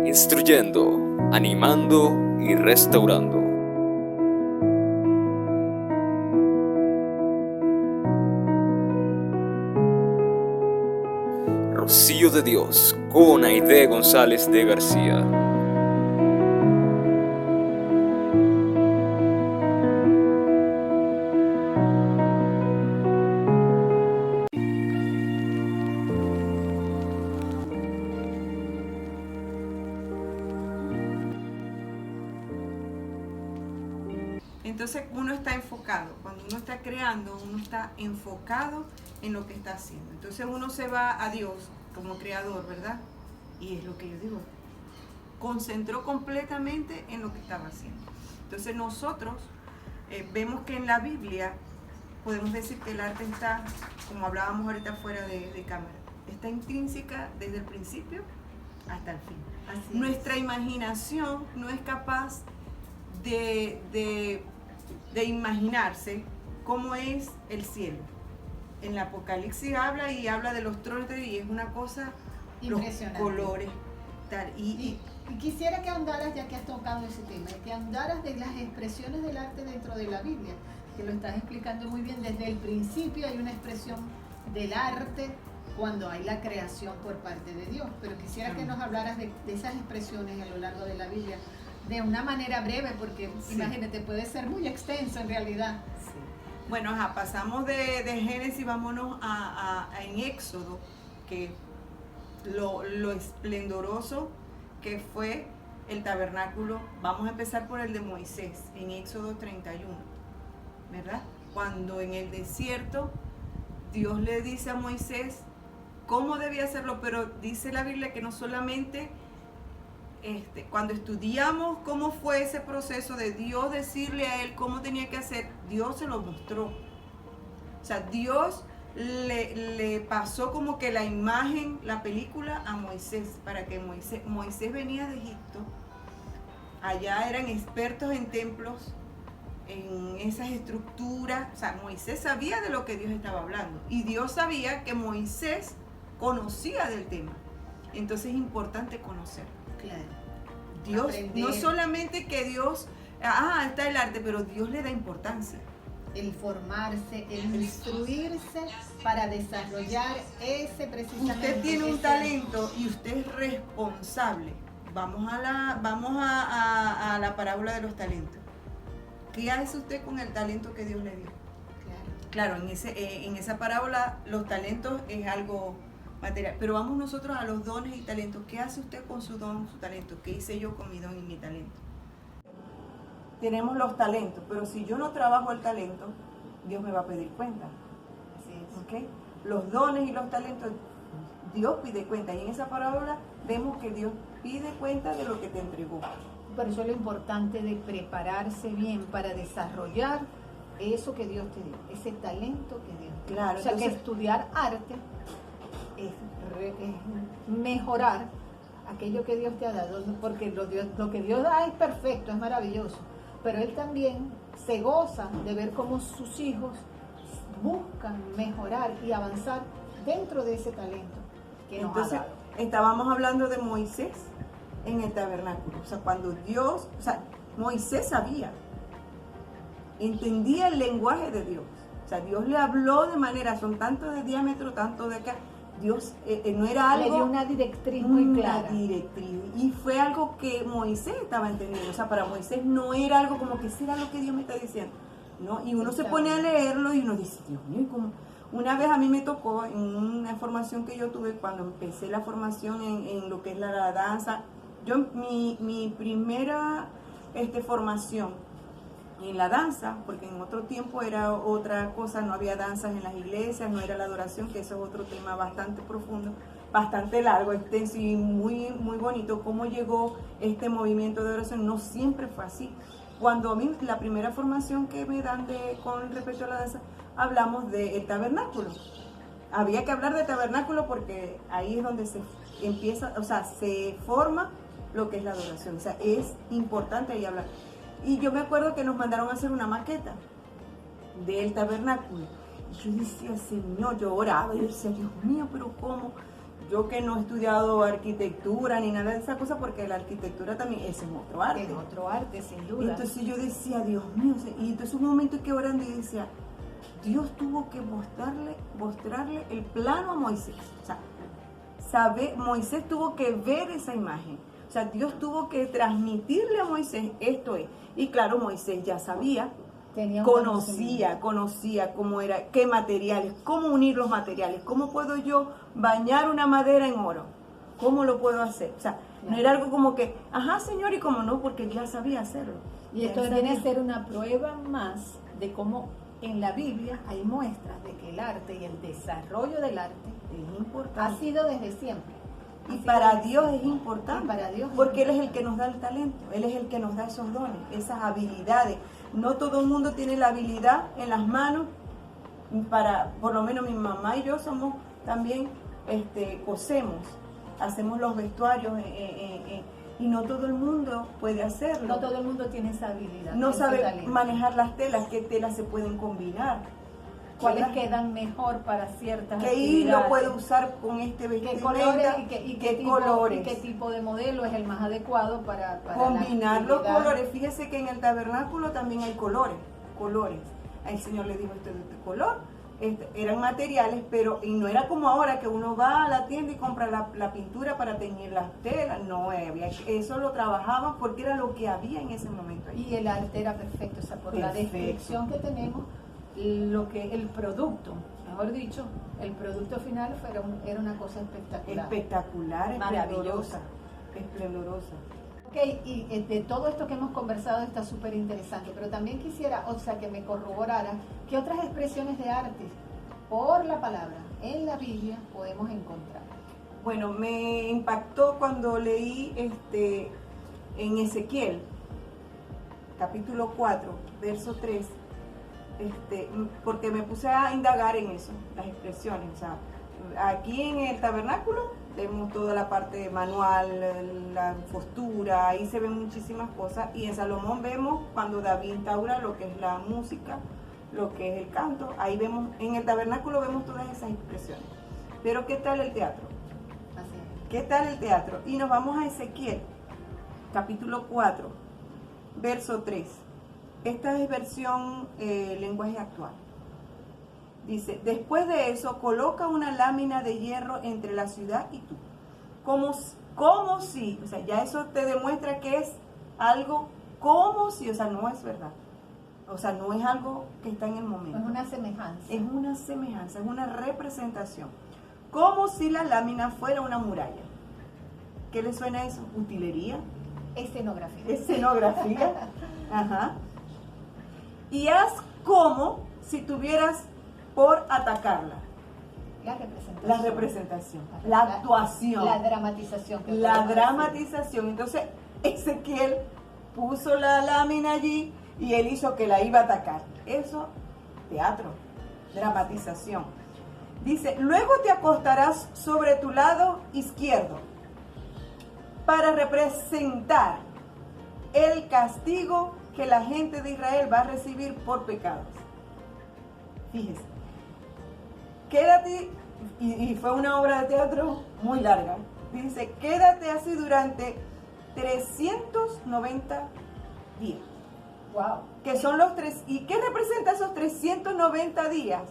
instruyendo, animando y restaurando. Rocío de Dios con Aide González de García. Entonces uno está enfocado, cuando uno está creando, uno está enfocado en lo que está haciendo. Entonces uno se va a Dios como creador, ¿verdad? Y es lo que yo digo, concentró completamente en lo que estaba haciendo. Entonces nosotros vemos que en la Biblia podemos decir que el arte está, como hablábamos ahorita fuera de cámara, está intrínseca desde el principio hasta el fin. Así Nuestra imaginación no es capaz de imaginarse cómo es el cielo. En el Apocalipsis habla de los tronos y es una cosa, los colores, tal. Y quisiera que ahondaras, ya que has tocado ese tema, que ahondaras de las expresiones del arte dentro de la Biblia, que lo estás explicando muy bien. Desde el principio hay una expresión del arte cuando hay la creación por parte de Dios, pero quisiera que nos hablaras de esas expresiones a lo largo de la Biblia, de una manera breve, porque imagínate, puede ser muy extenso en realidad. Sí. Bueno, pasamos de Génesis, vámonos en Éxodo, que lo esplendoroso que fue el tabernáculo. Vamos a empezar por el de Moisés, en Éxodo 31, ¿verdad? Cuando en el desierto Dios le dice a Moisés cómo debía hacerlo, pero dice la Biblia que no solamente cuando estudiamos cómo fue ese proceso de Dios decirle a él cómo tenía que hacer, Dios se lo mostró. O sea, Dios le pasó como que la imagen, la película a Moisés, para que Moisés venía de Egipto, allá eran expertos en templos, en esas estructuras. O sea, Moisés sabía de lo que Dios estaba hablando y Dios sabía que Moisés conocía del tema. Entonces es importante conocer. Claro. Dios, Aprender. no solamente que Dios, está el arte, pero Dios le da importancia. El formarse, el instruirse para desarrollar ese precisamente. Usted tiene un talento y usted es responsable. Vamos a la parábola de los talentos. ¿Qué hace usted con el talento que Dios le dio? Claro, en esa parábola los talentos es algo material, pero vamos nosotros a los dones y talentos. ¿Qué hace usted con su don, su talento? ¿Qué hice yo con mi don y mi talento? Tenemos los talentos, pero si yo no trabajo el talento, Dios me va a pedir cuenta. Así es. ¿Okay? Los dones y los talentos, Dios pide cuenta. Y en esa parábola vemos que Dios pide cuenta de lo que te entregó. Por eso es lo importante de prepararse bien para desarrollar eso que Dios te dio, ese talento que Dios te dio. Claro, o sea, entonces, que estudiar arte es mejorar aquello que Dios te ha dado, porque lo que Dios da es perfecto, es maravilloso, pero Él también se goza de ver cómo sus hijos buscan mejorar y avanzar dentro de ese talento que nos entonces ha dado. estábamos hablando de Moisés en el tabernáculo. O sea, Moisés sabía, entendía el lenguaje de Dios. O sea, Dios le habló de manera, son tanto de diámetro, tanto de acá. Dios no era algo... Le dio una directriz muy clara. Una directriz. Y fue algo que Moisés estaba entendiendo. O sea, para Moisés no era algo como que será lo que Dios me está diciendo, ¿no? Y uno se pone a leerlo y uno dice, Dios mío, ¿cómo? Una vez a mí me tocó en una formación que yo tuve cuando empecé la formación en lo que es la danza. Mi primera formación en la danza, porque en otro tiempo era otra cosa, no había danzas en las iglesias, no era la adoración, que eso es otro tema bastante profundo, bastante largo, extenso y muy, muy bonito. Cómo llegó este movimiento de adoración, no siempre fue así. Cuando a mí la primera formación que me dan con respecto a la danza, hablamos del tabernáculo. Había que hablar de tabernáculo porque ahí es donde se empieza, o sea, se forma lo que es la adoración. O sea, es importante ahí hablar. Y yo me acuerdo que nos mandaron a hacer una maqueta del tabernáculo. Y yo decía, Señor, yo oraba y decía, Dios mío, pero ¿cómo? yo que no he estudiado arquitectura ni nada de esa cosa, porque la arquitectura también ese es otro arte. Es otro arte, sin Y duda. entonces yo decía, Dios mío, y entonces un momento que orando y decía, Dios tuvo que mostrarle el plano a Moisés. O sea, Moisés tuvo que ver esa imagen. O sea, Dios tuvo que transmitirle a Moisés esto es. Y claro, Moisés ya sabía, conocía cómo era, qué materiales, cómo unir los materiales, cómo puedo yo bañar una madera en oro, cómo lo puedo hacer. O sea, no era algo como que, ajá, Señor, y cómo no, porque él ya sabía hacerlo. Y esto viene a ser una prueba más de cómo en la Biblia hay muestras de que el arte y el desarrollo del arte Es importante. ha sido desde siempre. Y para Dios es importante, para Dios es porque Él es el importante. que nos da el talento, Él es el que nos da esos dones, esas habilidades. No todo el mundo tiene la habilidad en las manos, por lo menos mi mamá y yo somos también, cosemos, hacemos los vestuarios, y no todo el mundo puede hacerlo. No todo el mundo tiene esa habilidad. No ese sabe talento. manejar las telas, qué telas se pueden combinar. ¿Cuáles ¿verdad? quedan mejor para ciertas ¿Qué hilo actividades? puedo usar con este vestido? ¿Qué colores y qué tipo, colores? y qué tipo de modelo es el más adecuado para Combinar la los actividad? colores. Fíjese que en el tabernáculo también hay colores. El Señor le dijo esto de este color. Eran materiales, pero y no era como ahora que uno va a la tienda y compra la pintura para teñir las telas. No, eso lo trabajaban porque era lo que había en ese momento. Y el arte era perfecto, o sea, por la Perfecto. descripción que tenemos, el producto, mejor dicho, el producto final era una cosa espectacular. Espectacular, Maravillosa. esplendorosa. Ok, y de todo esto que hemos conversado está súper interesante, pero también quisiera, o sea, que me corroborara qué otras expresiones de arte por la palabra en la Biblia podemos encontrar. Bueno, me impactó cuando leí en Ezequiel, capítulo 4, verso 3, porque me puse a indagar en eso, las expresiones. O sea, aquí en el tabernáculo vemos toda la parte manual, la postura, ahí se ven muchísimas cosas. Y en Salomón vemos cuando David instaura lo que es la música, lo que es el canto. Ahí vemos, en el tabernáculo vemos todas esas expresiones. Pero ¿qué tal el teatro? Así es. ¿Qué tal el teatro? Y nos vamos a Ezequiel, capítulo 4, verso 3. Esta es versión lenguaje actual. Dice, después de eso, coloca una lámina de hierro entre la ciudad y tú. Como si, o sea, ya eso te demuestra que es algo como si, o sea, no es verdad. O sea, no es algo que está en el momento. Es una semejanza. Es una semejanza, es una representación. Como si la lámina fuera una muralla. ¿Qué le suena eso? Utilería. Escenografía. Escenografía. Ajá. Y haz como si tuvieras por atacarla. La representación. La representación, la actuación. La dramatización. que La podemos dramatización. Entonces, Ezequiel puso la lámina allí y él hizo que la iba a atacar. Eso, teatro, dramatización. Dice, luego te acostarás sobre tu lado izquierdo para representar el castigo que la gente de Israel va a recibir por pecados. Fíjese. Quédate, y fue una obra de teatro muy larga. Dice, quédate así durante 390 días. Wow. Que son los tres. ¿Y qué representa esos 390 días?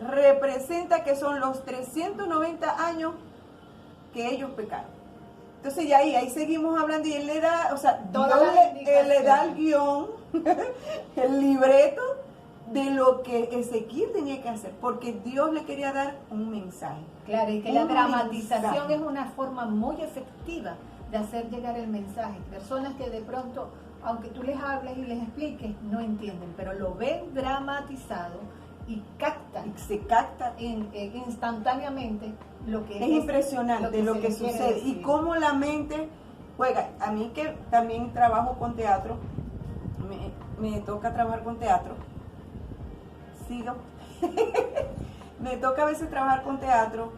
Representa que son los 390 años que ellos pecaron. Entonces ya ahí seguimos hablando y él le da, o sea, Todas Dios las él le da el indicaciones. guión, el libreto de lo que Ezequiel tenía que hacer, porque Dios le quería dar un mensaje. Claro, y que Un la dramatización mensaje. es una forma muy efectiva de hacer llegar el mensaje. Personas que de pronto, aunque tú les hables y les expliques, no entienden, pero lo ven dramatizado y captan Y se capta. instantáneamente lo que Es impresionante lo se que les quiere sucede y decir. cómo la mente juega. A mí que también trabajo con teatro, me toca trabajar con teatro. Sigo. Me toca a veces trabajar con teatro.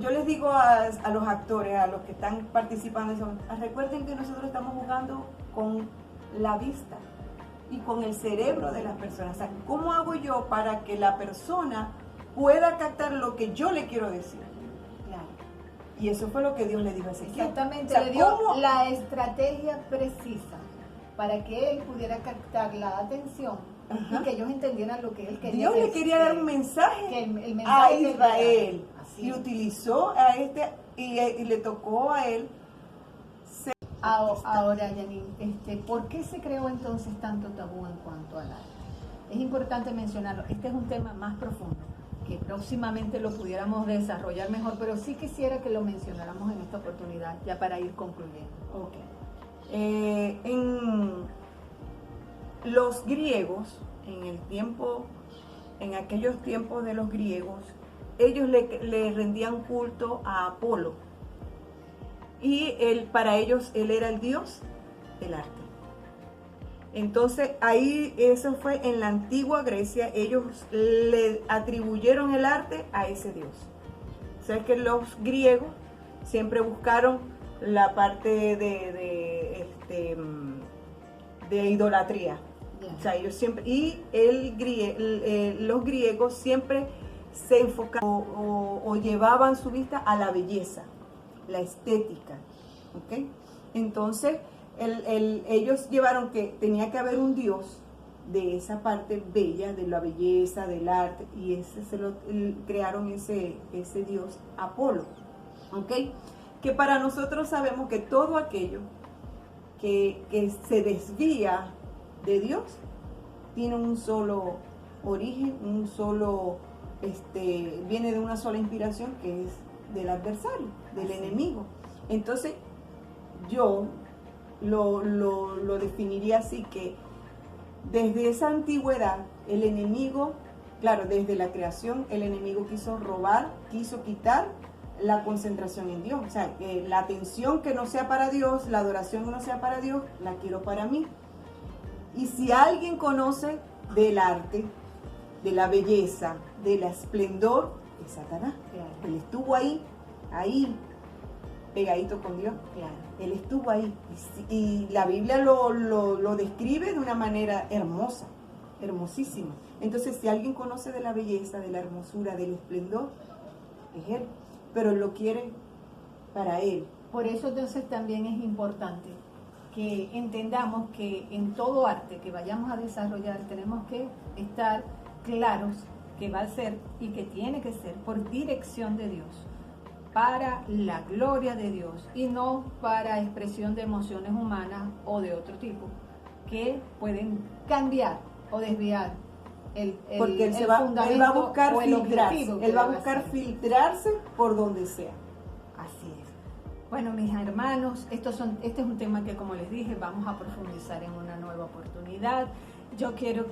Yo les digo a los actores, a los que están participando, recuerden que nosotros estamos jugando con la vista y con el cerebro de las personas. O sea, ¿cómo hago yo para que la persona pueda captar lo que yo le quiero decir? Y eso fue lo que Dios le dijo a Ezequiel. Exactamente, O sea, le dio ¿cómo? la estrategia precisa para que él pudiera captar la atención Ajá. y que ellos entendieran lo que él quería. Dios le quería dar un mensaje, que el a mensaje que Israel. así Y es. utilizó a y le tocó a él. Ahora, Janine, ¿por qué se creó entonces tanto tabú en cuanto al arte? Es importante mencionarlo. Este es un tema más profundo, que próximamente lo pudiéramos desarrollar mejor, pero sí quisiera que lo mencionáramos en esta oportunidad, ya para ir concluyendo. Ok. En los griegos, en aquellos tiempos de los griegos, ellos le rendían culto a Apolo. Y para ellos él era el dios del arte. Entonces ahí, eso fue en la antigua Grecia, ellos le atribuyeron el arte a ese dios. O sea, que los griegos siempre buscaron la parte de idolatría. Yeah. O sea, ellos siempre, y los griegos siempre se enfocaban o llevaban su vista a la belleza, la estética, ¿ok? Entonces, ellos llevaron que tenía que haber un dios de esa parte bella, de la belleza, del arte, y crearon ese dios Apolo, ¿ok? Que para nosotros sabemos que todo aquello que se desvía de Dios tiene un solo origen, viene de una sola inspiración, que es del adversario, del enemigo. Entonces yo lo definiría así, que desde esa antigüedad el enemigo, claro, desde la creación el enemigo quiso robar, quiso quitar la concentración en Dios. O sea, la atención que no sea para Dios, la adoración que no sea para Dios, la quiero para mí. Y si alguien conoce del arte, de la belleza, del esplendor, es Satanás. Claro. Él estuvo ahí, pegadito con Dios. Claro. Él estuvo ahí. Y la Biblia lo describe de una manera hermosa, hermosísima. Entonces, si alguien conoce de la belleza, de la hermosura, del esplendor, es Él. Pero Él lo quiere para Él. Por eso entonces también es importante que entendamos que en todo arte que vayamos a desarrollar tenemos que estar claros que va a ser y que tiene que ser por dirección de Dios, para la gloria de Dios y no para expresión de emociones humanas o de otro tipo que pueden cambiar o desviar porque él va a buscar filtrarse, él va a buscar filtrarse por donde sea. Así es. Bueno, mis hermanos, este es un tema que, como les dije, vamos a profundizar en una nueva oportunidad. Yo quiero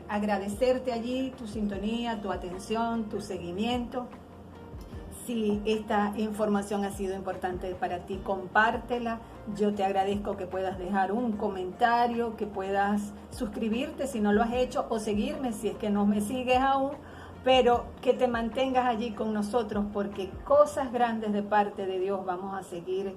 agradecerte allí tu sintonía, tu atención, tu seguimiento. Si esta información ha sido importante para ti, compártela. Yo te agradezco que puedas dejar un comentario, que puedas suscribirte si no lo has hecho, o seguirme si es que no me sigues aún, pero que te mantengas allí con nosotros, porque cosas grandes de parte de Dios vamos a seguir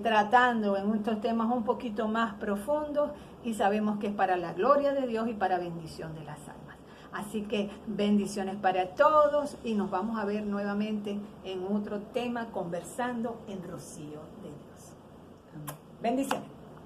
tratando en estos temas un poquito más profundos, y sabemos que es para la gloria de Dios y para bendición de las almas. Así que bendiciones para todos y nos vamos a ver nuevamente en otro tema, conversando en Rocío de Dios. Bendiciones.